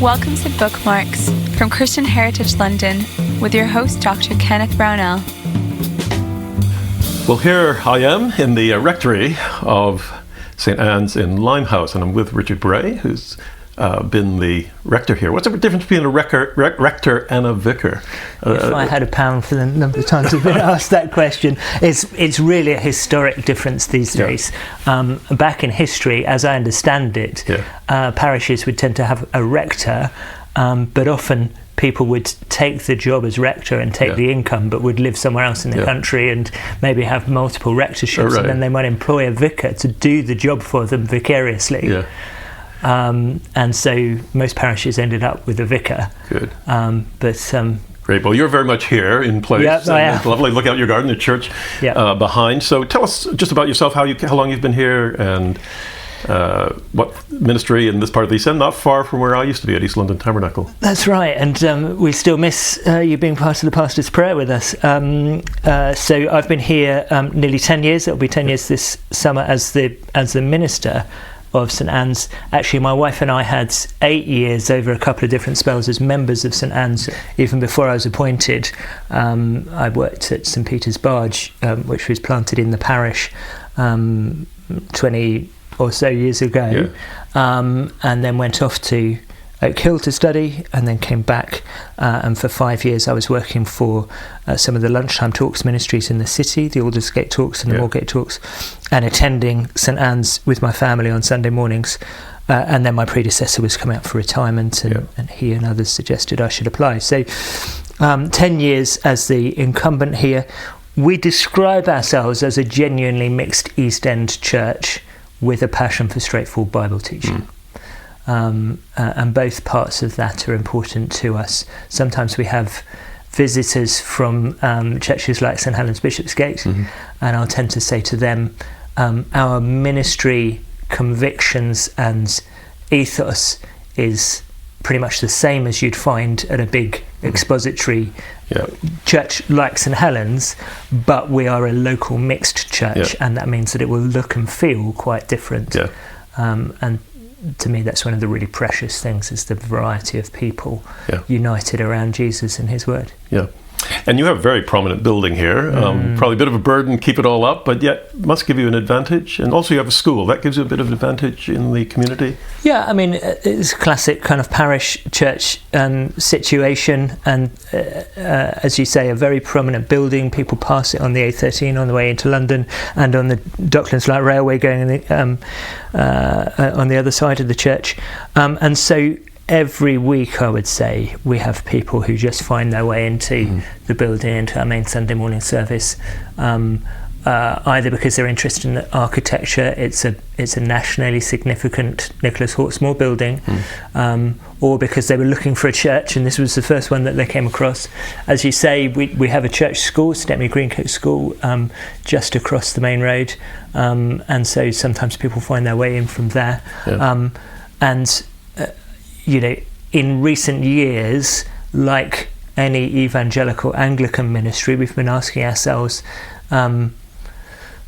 Welcome to Bookmarks from Christian Heritage London with your host, Dr. Kenneth Brownell. Well, here I am in the rectory of St. Anne's in Limehouse, and I'm with Richard Bray, who's been the rector here. What's the difference between a rector and a vicar? If I had £1 for the number of times I've been asked that question, it's really a historic difference these days. Back in history, as I understand it, parishes would tend to have a rector, but often people would take the job as rector and take the income, but would live somewhere else in the country and maybe have multiple rectorships, and then they might employ a vicar to do the job for them vicariously. And so most parishes ended up with a vicar. Good. Great. Well, you're very much here in place. Yep, I am. It's lovely. Look out your garden, the church behind. So tell us just about yourself, how long you've been here, and what ministry in this part of the East End, not far from where I used to be at East London Tabernacle. That's right, and we still miss you being part of the pastor's prayer with us. So I've been here nearly 10 years. It'll be 10 years this summer as the minister of St. Anne's. Actually, my wife and I had 8 years over a couple of different spells as members of St. Anne's, even before I was appointed. I worked at St. Peter's Barge, which was planted in the parish 20 or so years ago, and then went off to Oak Hill to study, and then came back, and for 5 years I was working for some of the lunchtime talks ministries in the city, the Aldersgate talks and the Moorgate talks, and attending St. Anne's with my family on Sunday mornings. And then my predecessor was coming up for retirement, and he and others suggested I should apply. So 10 years as the incumbent here. We describe ourselves as a genuinely mixed East End church with a passion for straightforward Bible teaching. And both parts of that are important to us. Sometimes we have visitors from churches like St. Helens Bishopsgate, and I'll tend to say to them, our ministry convictions and ethos is pretty much the same as you'd find at a big expository church like St. Helens, but we are a local mixed church, and that means that it will look and feel quite different. And to me, that's one of the really precious things, is the variety of people united around Jesus and his word. And you have a very prominent building here. Probably a bit of a burden, keep it all up, but yet must give you an advantage. And also you have a school. That gives you a bit of an advantage in the community. Yeah, I mean, it's a classic kind of parish church situation. And as you say, a very prominent building. People pass it on the A13 on the way into London, and on the Docklands Light Railway going on the other side of the church. And so every week, I would say, we have people who just find their way into the building, into our main Sunday morning service, either because they're interested in the architecture. It's a nationally significant Nicholas Hawksmoor building, or because they were looking for a church and this was the first one that they came across. As you say, we have a church school, Stepney Greencoat School, just across the main road, and so sometimes people find their way in from there. You know, in recent years, like any evangelical Anglican ministry, we've been asking ourselves, how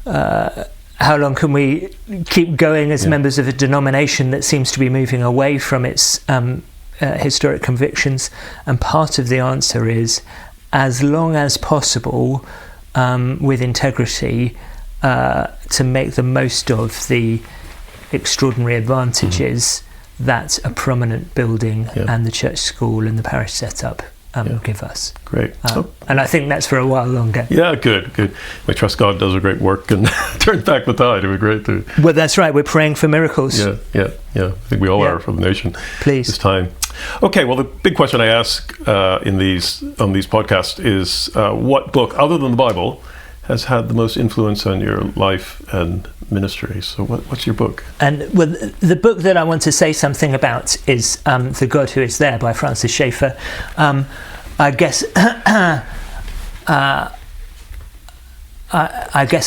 long can we keep going as members of a denomination that seems to be moving away from its historic convictions? And part of the answer is, as long as possible, with integrity, to make the most of the extraordinary advantages that a prominent building and the church school and the parish setup give us. Great. And I think that's for a while longer. Yeah, good. We trust God does a great work and turns back the tide. It would be great to... Well, that's right. We're praying for miracles. Yeah. I think we all are for the nation. Please. This time. Okay, well, the big question I ask on these podcasts is what book, other than the Bible, has had the most influence on your life and ministry? So what's your book? And well, the book that I want to say something about is The God Who Is There by Francis Schaeffer. I guess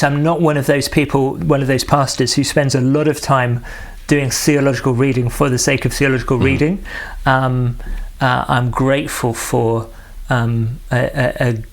I'm not one of those people, one of those pastors who spends a lot of time doing theological reading for the sake of theological reading. I'm grateful for a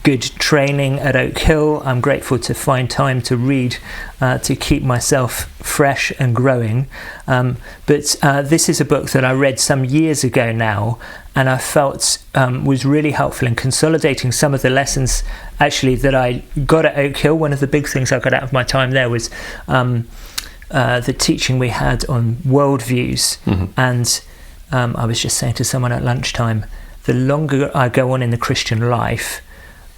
good training at Oak Hill. I'm grateful to find time to read, to keep myself fresh and growing. But this is a book that I read some years ago now, and I felt was really helpful in consolidating some of the lessons actually that I got at Oak Hill. One of the big things I got out of my time there was the teaching we had on worldviews. And I was just saying to someone at lunchtime, the longer I go on in the Christian life,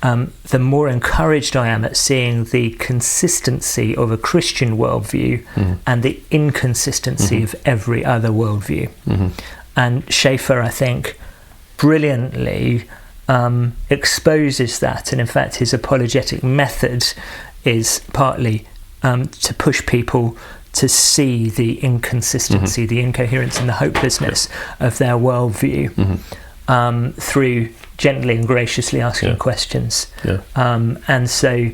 the more encouraged I am at seeing the consistency of a Christian worldview and the inconsistency of every other worldview. And Schaeffer, I think, brilliantly exposes that, and in fact his apologetic method is partly to push people to see the inconsistency, the incoherence and the hopelessness of their worldview through gently and graciously asking questions. And so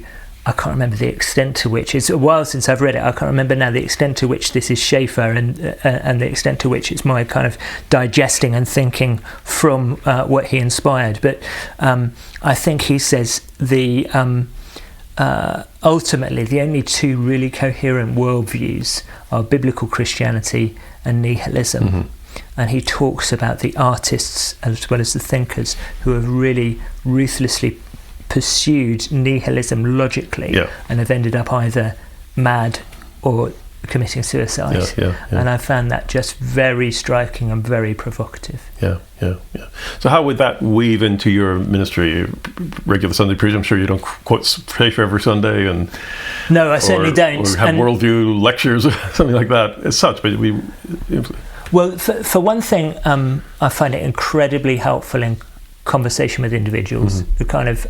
I can't remember the extent to which, it's a while since I've read it, I can't remember now the extent to which this is Schaeffer and the extent to which it's my kind of digesting and thinking from what he inspired. But I think he says ultimately the only two really coherent worldviews are biblical Christianity and nihilism. And he talks about the artists as well as the thinkers who have really ruthlessly pursued nihilism logically and have ended up either mad or committing suicide. And I found that just very striking and very provocative. So how would that weave into your ministry? Regular Sunday preaching, I'm sure you don't quote Schaeffer every Sunday, and no, I certainly don't. Or have worldview lectures or something like that as such, but well, for one thing, I find it incredibly helpful in conversation with individuals, the kind of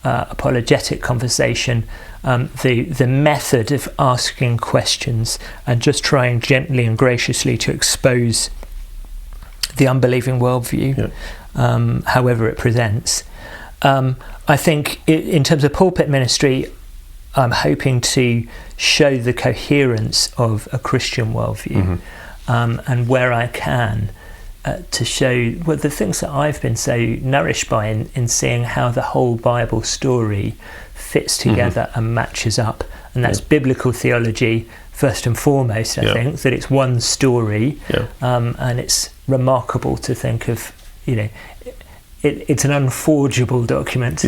apologetic conversation, the method of asking questions and just trying gently and graciously to expose the unbelieving worldview, however it presents. I think in terms of pulpit ministry, I'm hoping to show the coherence of a Christian worldview, and where I can, to show the things that I've been so nourished by in seeing how the whole Bible story fits together and matches up. And that's biblical theology first and foremost, I think, that it's one story, and it's remarkable to think of, it's an unforgeable document.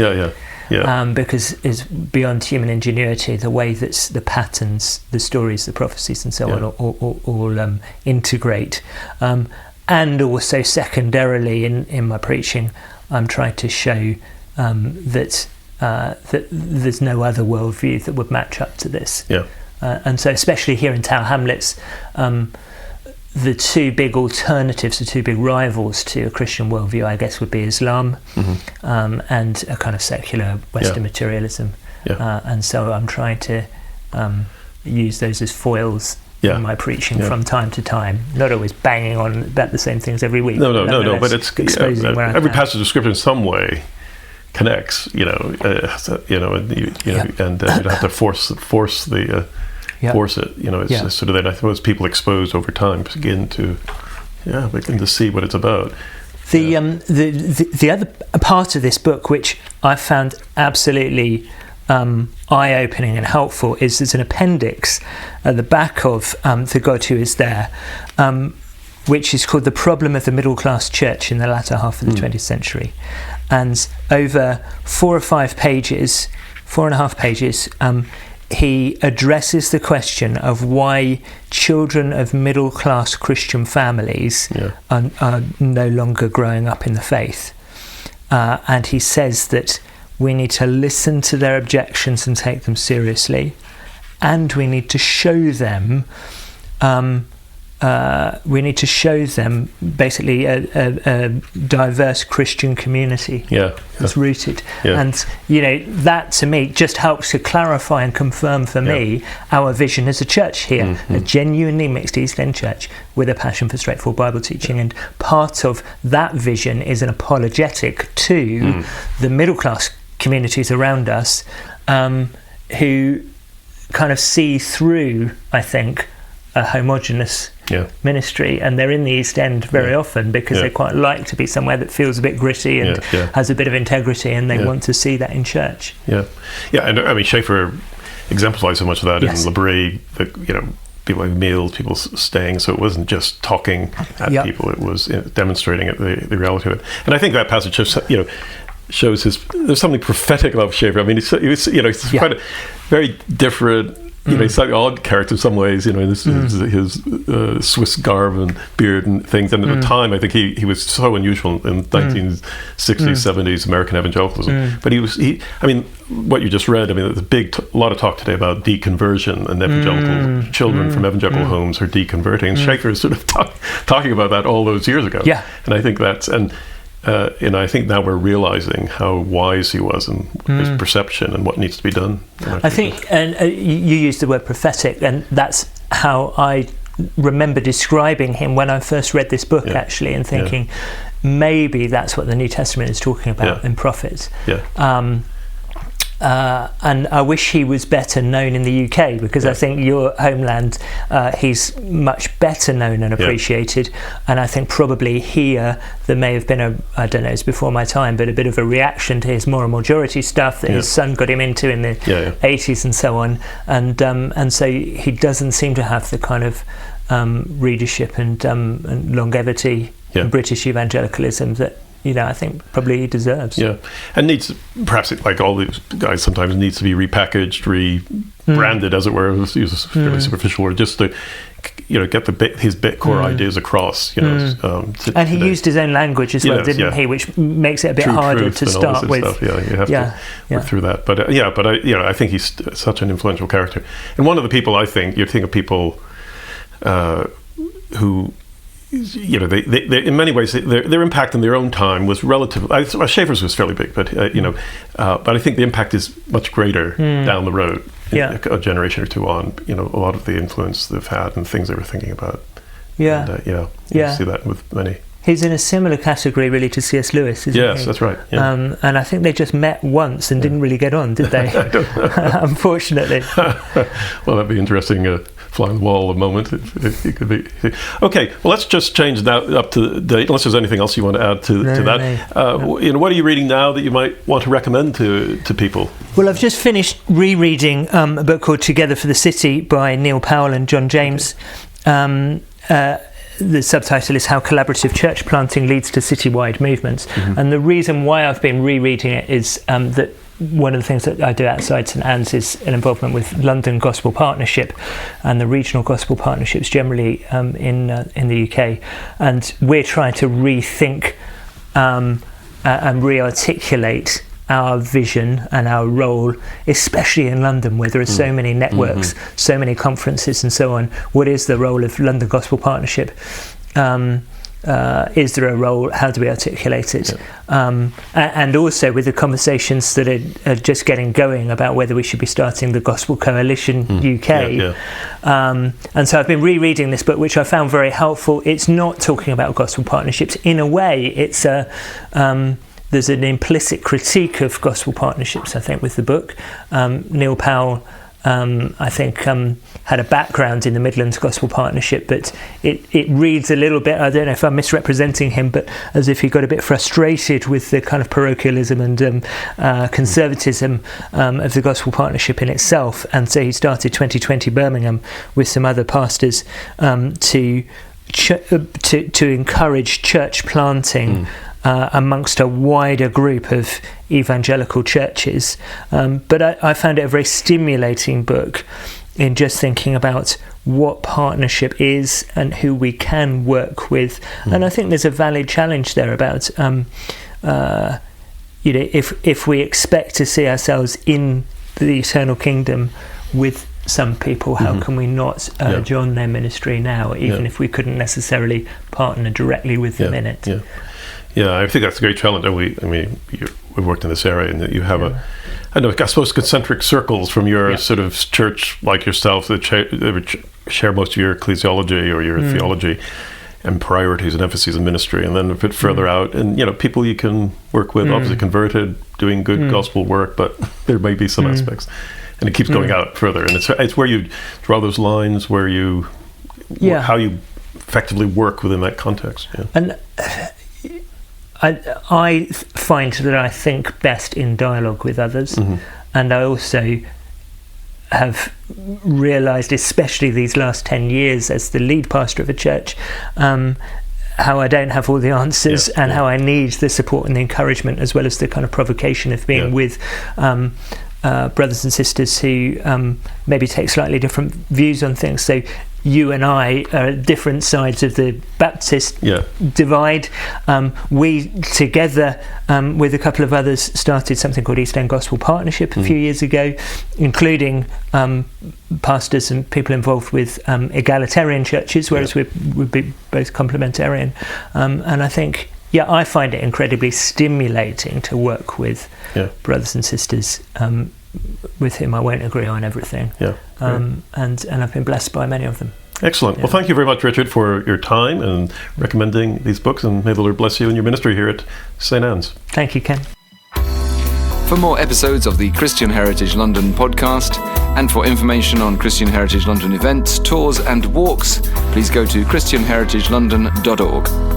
Because it's beyond human ingenuity, the way that the patterns, the stories, the prophecies and so on all integrate. And also secondarily in my preaching, I'm trying to show that there's no other worldview that would match up to this. And so especially here in Tower Hamlets, the two big alternatives, the two big rivals to a Christian worldview, I guess, would be Islam and a kind of secular Western materialism. And so I'm trying to use those as foils in my preaching from time to time, not always banging on about the same things every week. No, but it's exposing where every passage of scripture in some way connects, and you have to force it. It's just sort of that. I suppose people exposed over time begin to see what it's about. The other part of this book, which I found absolutely eye-opening and helpful, is there's an appendix at the back of The God Who Is There, which is called The Problem of the Middle Class Church in the Latter Half of the 20th Century. And over 4 or 5 pages, 4.5 pages, he addresses the question of why children of middle-class Christian families are no longer growing up in the faith. And he says that we need to listen to their objections and take them seriously, and we need to show them basically a diverse Christian community that's rooted. And that to me just helps to clarify and confirm for me our vision as a church here, a genuinely mixed East End church with a passion for straightforward Bible teaching. And part of that vision is an apologetic to the middle class communities around us, who kind of see through, I think, a homogenous ministry, and they're in the East End very often because they quite like to be somewhere that feels a bit gritty and has a bit of integrity, and they want to see that in church. And I mean Schaeffer exemplifies so much of that in Bray. people having meals, people staying. So it wasn't just talking at people; it was demonstrating the reality of it. And I think that passage shows there's something prophetic about Schaeffer. I mean, he's quite a very different. He's slightly odd character in some ways. This is his Swiss garb and beard and things. And at the time, I think he was so unusual in 1960s, 70s American evangelicalism. But what you just read. There's a lot of talk today about deconversion and evangelical children from evangelical homes are deconverting. And Schaeffer is sort of talking about that all those years ago. Yeah. And I think that's I think now we're realizing how wise he was in his perception and what needs to be done. I think, and you used the word prophetic, and that's how I remember describing him when I first read this book, actually, and thinking maybe that's what the New Testament is talking about in prophets. Yeah. And I wish he was better known in the UK, because I think your homeland, he's much better known and appreciated. And I think probably here there may have been I don't know, it's before my time, but a bit of a reaction to his moral majority stuff that his son got him into in the 80s and so on. And so he doesn't seem to have the kind of readership and longevity in British evangelicalism that I think probably he deserves. Yeah, and needs, perhaps like all these guys, sometimes needs to be repackaged, rebranded, as it were. Use a fairly superficial word, just to get his core ideas across. And he used his own language as well, didn't he? Which makes it a bit harder to start with. Stuff. Yeah, you have to work through that. But I think he's such an influential character. And one of the people, I think, you think of people who. They in many ways their impact in their own time was relative. Schaeffer's was fairly big, but but I think the impact is much greater down the road, a generation or two on. A lot of the influence they've had and things they were thinking about. Yeah, and, you see that with many. He's in a similar category, really, to C.S. Lewis, isn't he? Yes, that's right. Yeah. And I think they just met once and didn't really get on, did they? I don't know. Unfortunately. Well, that'd be interesting. Fly on the wall a moment. It could be. Okay, well, let's just change that up to date. Unless there's anything else you want to add to that. No. What are you reading now that you might want to recommend to people? Well, I've just finished rereading a book called Together for the City by Neil Powell and John James. Okay. The subtitle is How Collaborative Church Planting Leads to Citywide Movements. And the reason why I've been rereading it is that one of the things that I do outside St Anne's is an involvement with London Gospel Partnership and the regional gospel partnerships generally in the UK. And we're trying to rethink and re-articulate our vision and our role, especially in London, where there are so many networks, so many conferences and so on. What is the role of London Gospel Partnership? Is there a role? How do we articulate it? And also with the conversations that are just getting going about whether we should be starting the Gospel Coalition UK. And so I've been rereading this book, which I found very helpful. It's not talking about gospel partnerships. In a way, it's there's an implicit critique of gospel partnerships, I think, with the book. Neil Powell, I think, had a background in the Midlands Gospel Partnership, but it reads a little bit, I don't know if I'm misrepresenting him, but as if he got a bit frustrated with the kind of parochialism and conservatism of the Gospel Partnership in itself. And so he started 2020 Birmingham with some other pastors to encourage church planting amongst a wider group of evangelical churches. But I found it a very stimulating book in just thinking about what partnership is and who we can work with. And I think there's a valid challenge there about, if we expect to see ourselves in the eternal kingdom with some people, how can we not urge on their ministry now, even if we couldn't necessarily partner directly with them in it? Yeah, I think that's a great challenge. We've worked in this area, and you have I suppose concentric circles from your sort of church, like yourself, that share most of your ecclesiology or your theology and priorities and emphases in ministry, and then a bit further out, and people you can work with, obviously converted, doing good gospel work, but there may be some aspects, and it keeps going out further, and it's where you draw those lines, where you how you effectively work within that context. And I find that I think best in dialogue with others, and I also have realised, especially these last 10 years as the lead pastor of a church, how I don't have all the answers, and how I need the support and the encouragement, as well as the kind of provocation of being with brothers and sisters who maybe take slightly different views on things. So you and I are at different sides of the Baptist divide. We together, with a couple of others, started something called East End Gospel Partnership a few years ago, including pastors and people involved with egalitarian churches, whereas we're both complementarian. And I think, I find it incredibly stimulating to work with brothers and sisters with whom I won't agree on everything. And I've been blessed by many of them. Excellent. Well, thank you very much, Richard, for your time and recommending these books, and may the Lord bless you in your ministry here at St. Anne's. Thank you, Ken. For more episodes of the Christian Heritage London podcast, and for information on Christian Heritage London events, tours and walks, please go to christianheritagelondon.org.